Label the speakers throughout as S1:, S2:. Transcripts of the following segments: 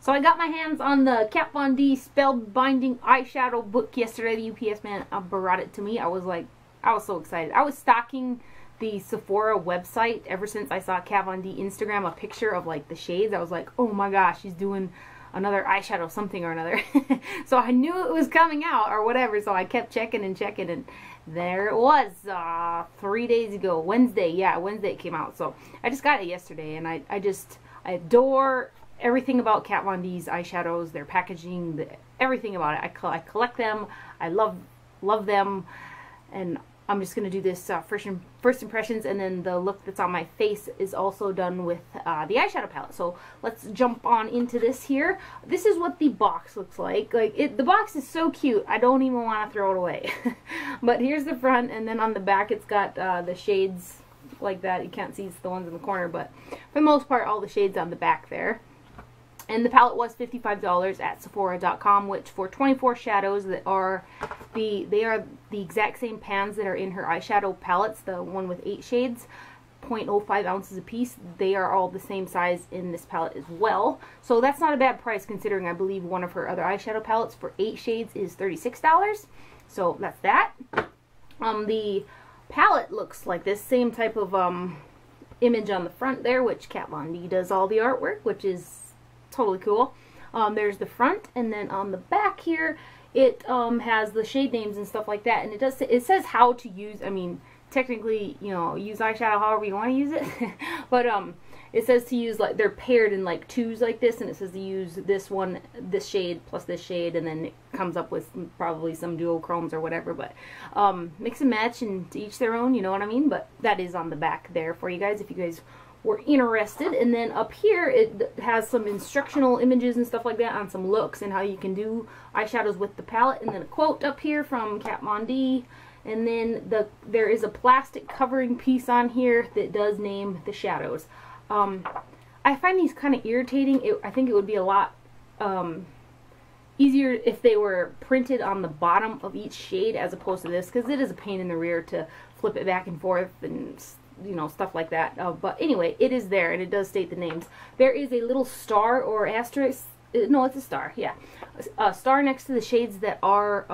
S1: So I got my hands on the Kat Von D Spellbinding Eyeshadow book yesterday. The UPS man brought it to me. I was so excited. I was stalking the Sephora website ever since I saw Kat Von D Instagram a picture of like the shades. I was like, oh my gosh, she's doing another eyeshadow something or another. So I knew it was coming out or whatever, so I kept checking and checking, and there it was 3 days ago. Wednesday it came out. So I just got it yesterday, and I adore everything about Kat Von D's eyeshadows, their packaging, everything about it. I collect them. I love them, and I'm just going to do this first impressions, and then the look that's on my face is also done with the eyeshadow palette. So let's jump on into this here. This is what the box looks like. The box is so cute, I don't even want to throw it away. But here's the front, and then on the back it's got the shades like that. You can't see the ones in the corner, but for the most part all the shades on the back there. And the palette was $55 at Sephora.com, which for 24 shadows that are the exact same pans that are in her eyeshadow palettes, the one with 8 shades, 0.05 ounces a piece. They are all the same size in this palette as well. So that's not a bad price, considering I believe one of her other eyeshadow palettes for 8 shades is $36. So that's that. The palette looks like this, same type of image on the front there, which Kat Von D does all the artwork, which is totally cool. There's the front, and then on the back here it has the shade names and stuff like that, and it says how to use. I mean, technically, you know, use eyeshadow however you want to use it. But it says to use, like, they're paired in like twos like this, and it says to use this one, this shade plus this shade, and then it comes up with probably some duochromes or whatever. But mix and match, and to each their own, you know what I mean. But that is on the back there for you guys if you guys were interested. And then up here it has some instructional images and stuff like that on some looks and how you can do eyeshadows with the palette, and then a quote up here from Kat Von D, and then there is a plastic covering piece on here that does name the shadows. I find these kind of irritating. I think it would be a lot easier if they were printed on the bottom of each shade as opposed to this, because it is a pain in the rear to flip it back and forth and, you know, stuff like that. But anyway, it is there, and it does state the names. There is a little star or asterisk. No, it's a star. Yeah, a star next to the shades that are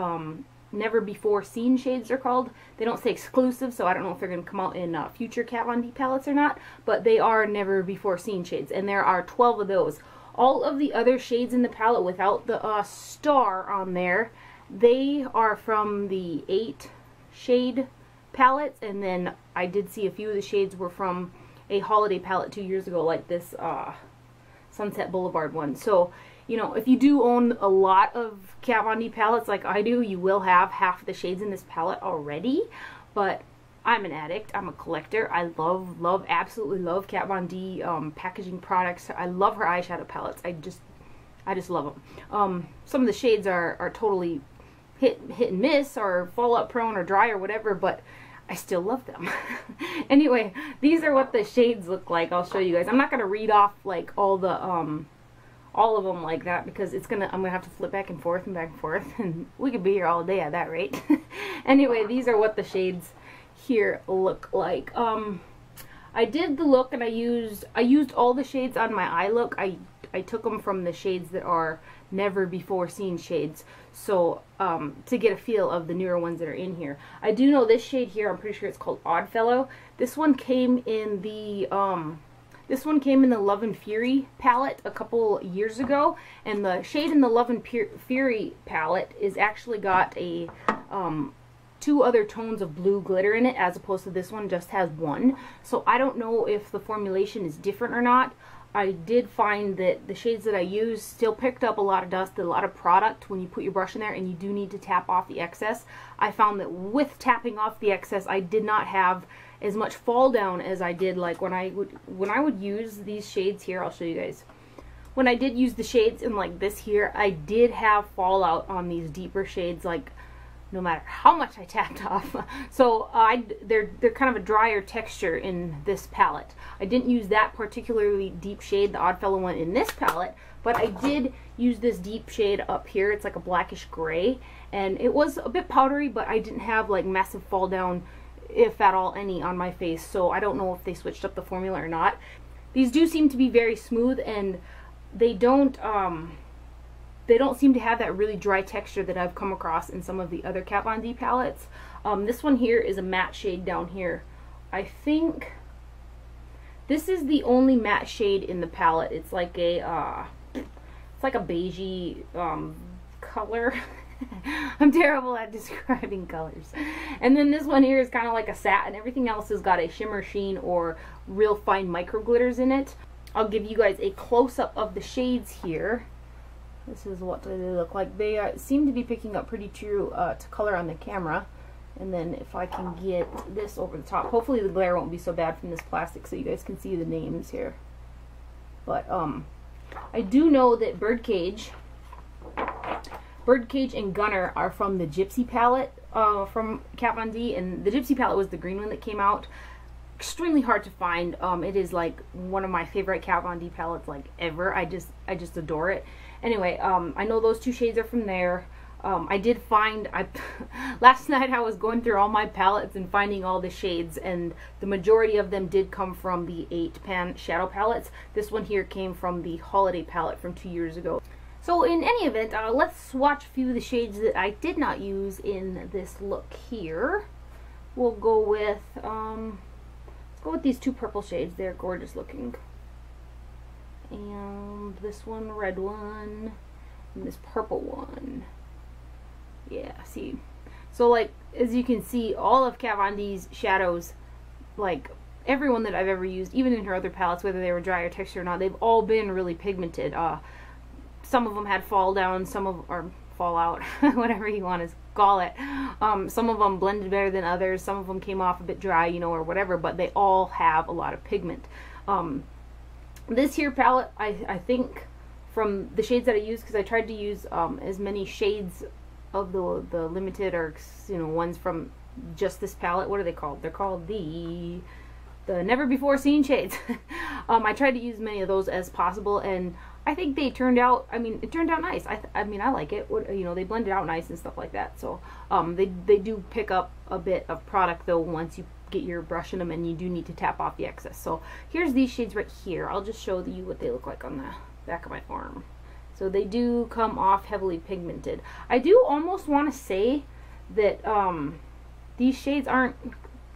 S1: never before seen shades, are called. They don't say exclusive, so I don't know if they're going to come out in future Kat Von D palettes or not, but they are never before seen shades, and there are 12 of those. All of the other shades in the palette without the star on there, they are from the 8 shade palettes, and then I did see a few of the shades were from a holiday palette 2 years ago, like this Sunset Boulevard one. So, you know, if you do own a lot of Kat Von D palettes like I do, you will have half the shades in this palette already. But I'm an addict. I'm a collector. I absolutely love Kat Von D packaging products. I love her eyeshadow palettes. I just love them. Some of the shades are totally hit and miss, or fallout prone, or dry, or whatever, but I still love them. Anyway, these are what the shades look like. I'll show you guys. I'm not gonna read off like all of them like that, because I'm gonna have to flip back and forth, and we could be here all day at that rate. Anyway, these are what the shades here look like. I did the look, and I used all the shades on my eye look. I took them from the shades that are never before seen shades, so to get a feel of the newer ones that are in here. I do know this shade here, I'm pretty sure it's called Oddfellow. This one came in the Love and Fury palette a couple years ago, and the shade in the Love and Fury palette is actually got a 2 other tones of blue glitter in it, as opposed to this one just has 1. So I don't know if the formulation is different or not. I did find that the shades that I used still picked up a lot of dust, a lot of product when you put your brush in there, and you do need to tap off the excess. I found that with tapping off the excess, I did not have as much fall down as I did like when I would use these shades here. I'll show you guys. When I did use the shades in like this here, I did have fallout on these deeper shades, like no matter how much I tapped off. So they're kind of a drier texture in this palette. I didn't use that particularly deep shade, the Oddfellow one, in this palette, but I did use this deep shade up here. It's like a blackish gray, and it was a bit powdery, but I didn't have like massive fall down, if at all any, on my face. So I don't know if they switched up the formula or not. These do seem to be very smooth, and they don't seem to have that really dry texture that I've come across in some of the other Kat Von D palettes. This one here is a matte shade down here. I think this is the only matte shade in the palette. It's like a beigey color. I'm terrible at describing colors. And then this one here is kind of like a satin. Everything else has got a shimmer sheen or real fine micro glitters in it. I'll give you guys a close-up of the shades here. This is what they look like. They seem to be picking up pretty true to color on the camera. And then if I can get this over the top, hopefully the glare won't be so bad from this plastic so you guys can see the names here. But I do know that Birdcage and Gunner are from the Gypsy palette from Kat Von D, and the Gypsy palette was the green one that came out. Extremely hard to find. It is like one of my favorite Kat Von D palettes like ever. I just adore it. Anyway, I know those two shades are from there. I did find, last night I was going through all my palettes and finding all the shades, and the majority of them did come from the 8-pan shadow palettes. This one here came from the holiday palette from 2 years ago. So in any event, let's swatch a few of the shades that I did not use in this look here. We'll go with, let's go with these two purple shades. They're gorgeous looking. And this one, red one, and this purple one. Yeah, see. So like, as you can see, all of Kat Von D's shadows, like every one that I've ever used, even in her other palettes, whether they were dry or texture or not, they've all been really pigmented. Some of them had fall down, some of, or fallout, whatever you want to call it. Some of them blended better than others, some of them came off a bit dry, you know, or whatever, but they all have a lot of pigment. This here palette, I think, from the shades that I used, because I tried to use as many shades of the limited, or you know, ones from just this palette. What are they called? They're called the never before seen shades. I tried to use many of those as possible, and I think they turned out, I mean, it turned out nice. I mean, I like it. You know, they blended out nice and stuff like that. So they do pick up a bit of product though once you get your brush in them, and you do need to tap off the excess. So here's these shades right here. I'll just show you what they look like on the back of my arm. So they do come off heavily pigmented. I do almost want to say that these shades aren't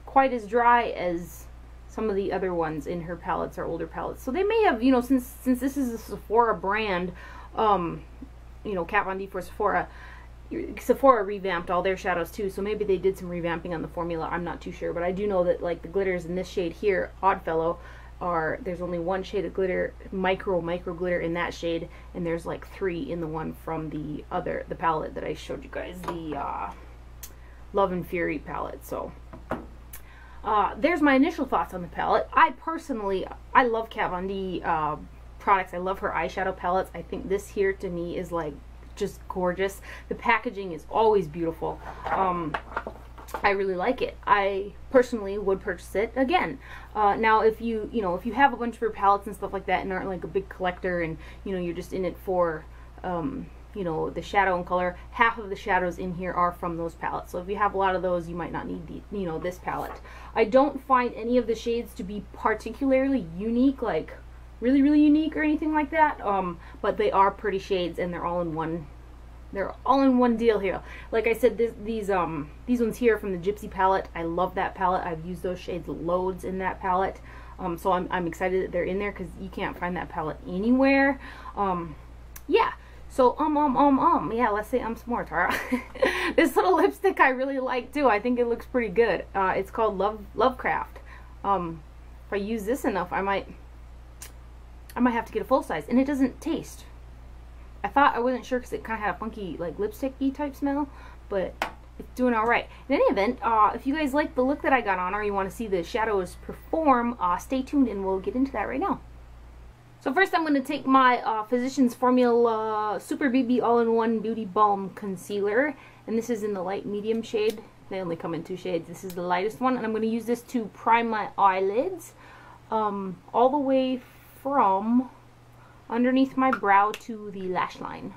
S1: quite as dry as some of the other ones in her palettes or older palettes. So they may have, you know, since this is a Sephora brand, you know, Kat Von D for Sephora, Sephora revamped all their shadows too, so maybe they did some revamping on the formula. I'm not too sure, but I do know that like the glitters in this shade here, Oddfellow, there's only one shade of glitter, micro glitter in that shade, and there's like 3 in the one from the palette that I showed you guys, the Love and Fury palette. So there's my initial thoughts on the palette. I love Kat Von D products. I love her eyeshadow palettes. I think this here to me is like just gorgeous. The packaging is always beautiful. I really like it. I personally would purchase it again. Now, if you have a bunch of her palettes and stuff like that, and aren't like a big collector, and you know, you're just in it for you know, the shadow and color, half of the shadows in here are from those palettes. So if you have a lot of those, you might not need the, you know, this palette. I don't find any of the shades to be particularly unique, like really unique or anything like that. But they are pretty shades, and they're all in one. They're all in one deal here. Like I said, these ones here from the Gypsy palette, I love that palette. I've used those shades loads in that palette. So I'm excited that they're in there, because you can't find that palette anywhere. Yeah. So yeah, let's say some more, Tara. This little lipstick I really like too. I think it looks pretty good. It's called Lovecraft. If I use this enough, I might have to get a full size, and it doesn't taste. I wasn't sure because it kind of had a funky, like, lipsticky type smell, but it's doing alright. In any event, if you guys like the look that I got on, or you want to see the shadows perform, stay tuned and we'll get into that right now. So first I'm going to take my Physicians Formula Super BB All-in-One Beauty Balm Concealer, and this is in the light medium shade. They only come in 2 shades. This is the lightest one, and I'm going to use this to prime my eyelids, all the way from underneath my brow to the lash line.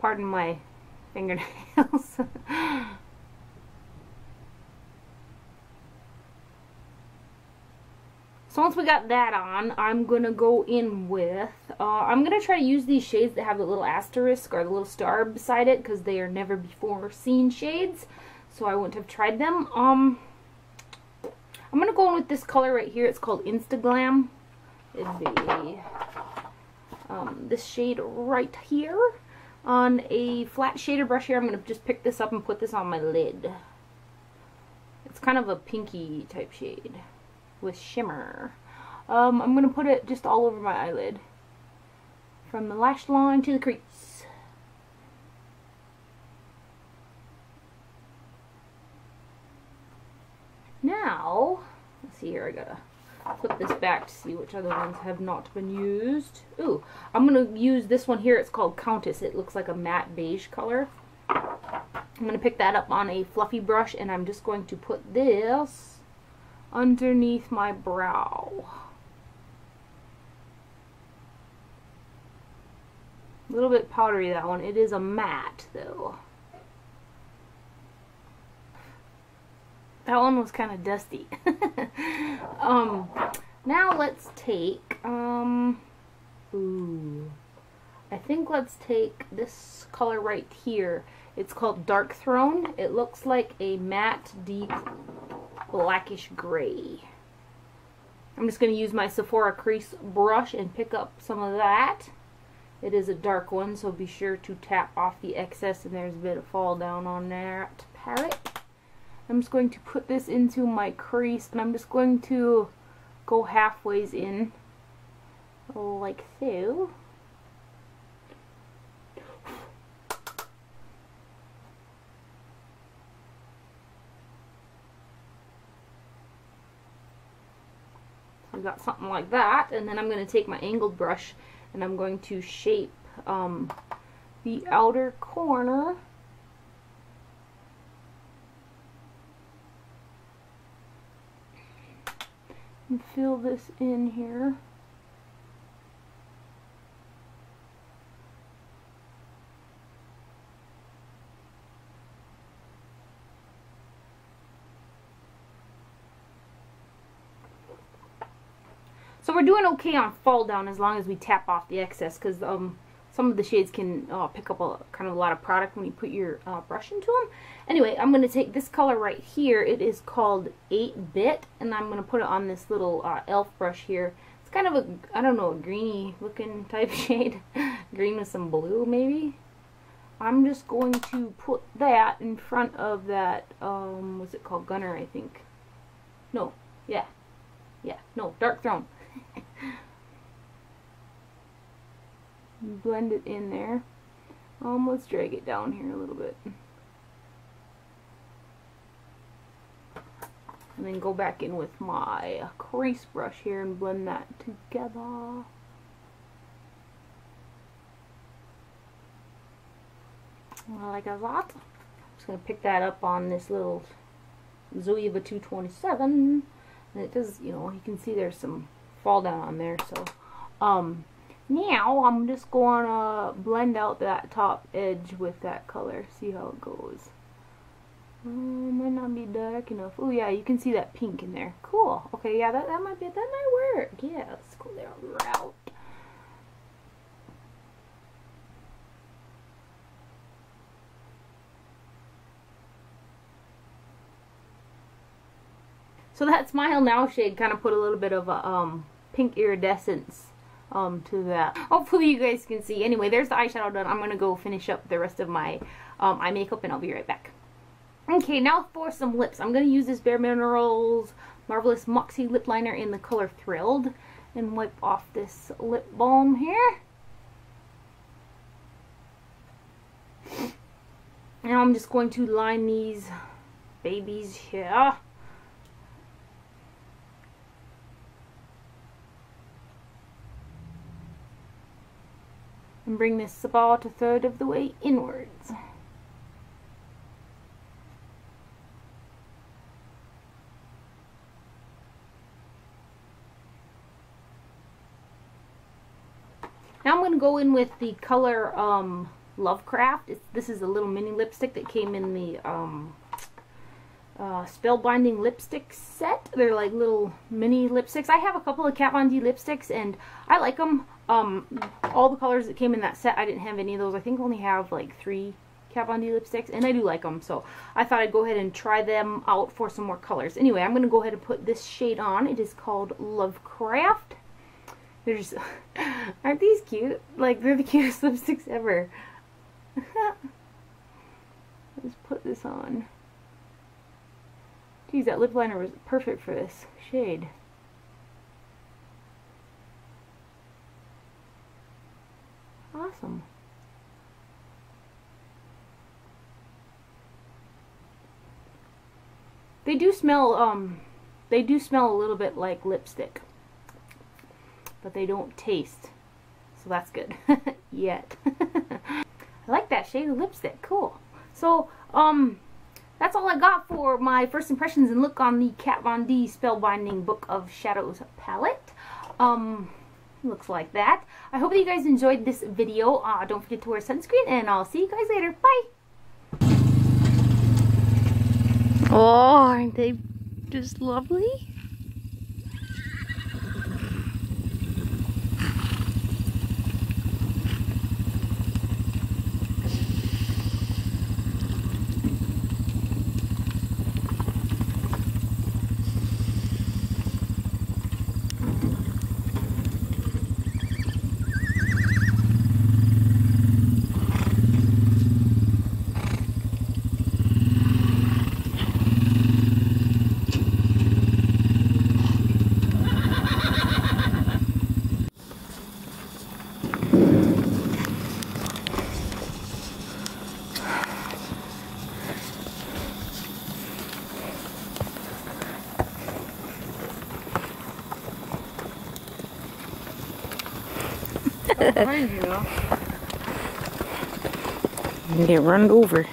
S1: Pardon my fingernails. So once we got that on, I'm going to go in with, I'm going to try to use these shades that have the little asterisk or the little star beside it, because they are never before seen shades, so I wouldn't have tried them. I'm going to go in with this color right here. It's called Instaglam. It'd be this shade right here. On a flat shader brush here, I'm going to just pick this up and put this on my lid. It's kind of a pinky type shade with shimmer. I'm going to put it just all over my eyelid, from the lash line to the crease. Now, let's see here, I gotta flip this back to see which other ones have not been used. Ooh, I'm going to use this one here. It's called Countess. It looks like a matte beige color. I'm going to pick that up on a fluffy brush, and I'm just going to put this underneath my brow. A little bit powdery, that one. It is a matte, though. That one was kind of dusty. Now let's take, I think let's take this color right here. It's called Dark Throne. It looks like a matte, deep, blackish gray. I'm just going to use my Sephora crease brush and pick up some of that. It is a dark one, so be sure to tap off the excess, and there's a bit of fall down on that palette. I'm just going to put this into my crease, and I'm just going to go halfway in, like so. So we got something like that, and then I'm going to take my angled brush, and I'm going to shape the outer corner. And fill this in here. So we're doing okay on fall down as long as we tap off the excess, because some of the shades can pick up kind of a lot of product when you put your brush into them. Anyway, I'm going to take this color right here. It is called 8-Bit, and I'm going to put it on this little elf brush here. It's kind of a, I don't know, a greeny looking type shade. Green with some blue, maybe. I'm just going to put that in front of that, what's it called? Gunner, I think. No, yeah. Yeah, no, Dark Throne. Blend it in there. Let's drag it down here a little bit. And then go back in with my crease brush here and blend that together. Like that. I'm just going to pick that up on this little Zoeva 227. And it does, you know, you can see there's some fall down on there. So, now I'm just going to blend out that top edge with that color. See how it goes. Might not be dark enough. Oh yeah, you can see that pink in there. Cool. Okay, yeah, that might work. Yeah, let's go that route. So that Smile Now shade kind of put a little bit of a pink iridescence to that. Hopefully you guys can see. Anyway, there's the eyeshadow done. I'm going to go finish up the rest of my eye makeup, and I'll be right back. Okay, now for some lips. I'm going to use this Bare Minerals Marvelous Moxie Lip Liner in the color Thrilled and wipe off this lip balm here. Now I'm just going to line these babies here. And bring this about a third of the way inwards. Now I'm going to go in with the color Lovecraft. This is a little mini lipstick that came in the Spellbinding lipstick set. They're like little mini lipsticks. I have a couple of Kat Von D lipsticks and I like them. All the colors that came in that set, I didn't have any of those. I think I only have like 3 Kat Von D lipsticks, and I do like them, so I thought I'd go ahead and try them out for some more colors. Anyway, I'm going to go ahead and put this shade on. It is called Lovecraft. They're just, aren't these cute? Like, they're the cutest lipsticks ever. Let's put this on. Geez, that lip liner was perfect for this shade. Awesome. They do smell a little bit like lipstick, but they don't taste, so that's good. Yet. I like that shade of lipstick. Cool. So that's all I got for my first impressions and look on the Kat Von D Spellbinding Book of Shadows palette. Looks like that. I hope that you guys enjoyed this video. Don't forget to wear sunscreen, and I'll see you guys later. Bye. Oh, aren't they just lovely?
S2: Behind you now.
S1: And get run over.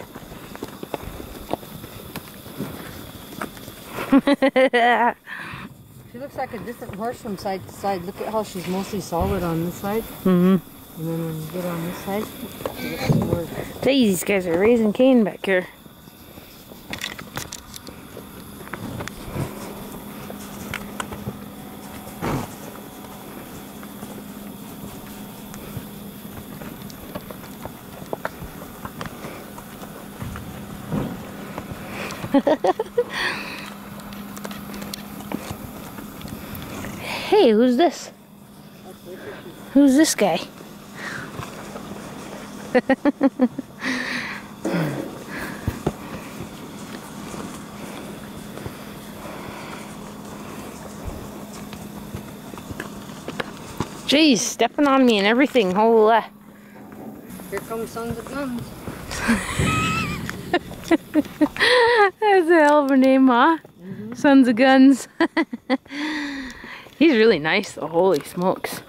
S2: She looks like a different horse from side to side. Look at how she's mostly solid on this side.
S1: And
S2: then when you get on this side, you get some more.
S1: Geez, these guys are raising Cain back here. Hey, who's this? Who's this guy? Jeez, stepping on me and everything. Holy.
S2: Here comes Sons of Guns.
S1: That's a hell of a name, huh? Sons of Guns. He's really nice though, holy smokes.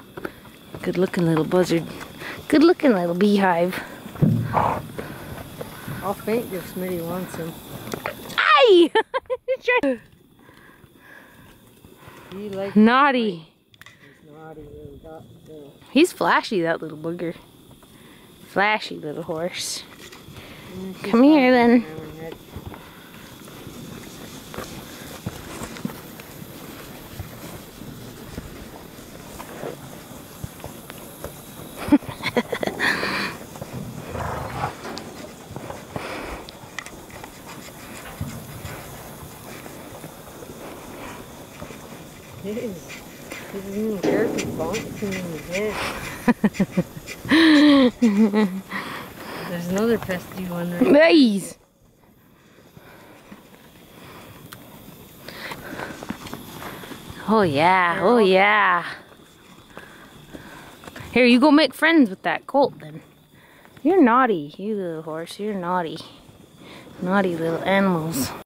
S1: Good looking little buzzard. Good looking little beehive.
S2: I'll faint if Smitty wants him.
S1: Aye!
S2: He likes
S1: naughty.
S2: He's naughty little dog.
S1: He's flashy, that little booger. Flashy little horse. Come here then.
S2: This is new character bonking in the head. There's another pesky one right there.
S1: Nice! Oh yeah, oh yeah. Here, you go make friends with that colt then. You're naughty, you little horse, you're naughty. Naughty little animals.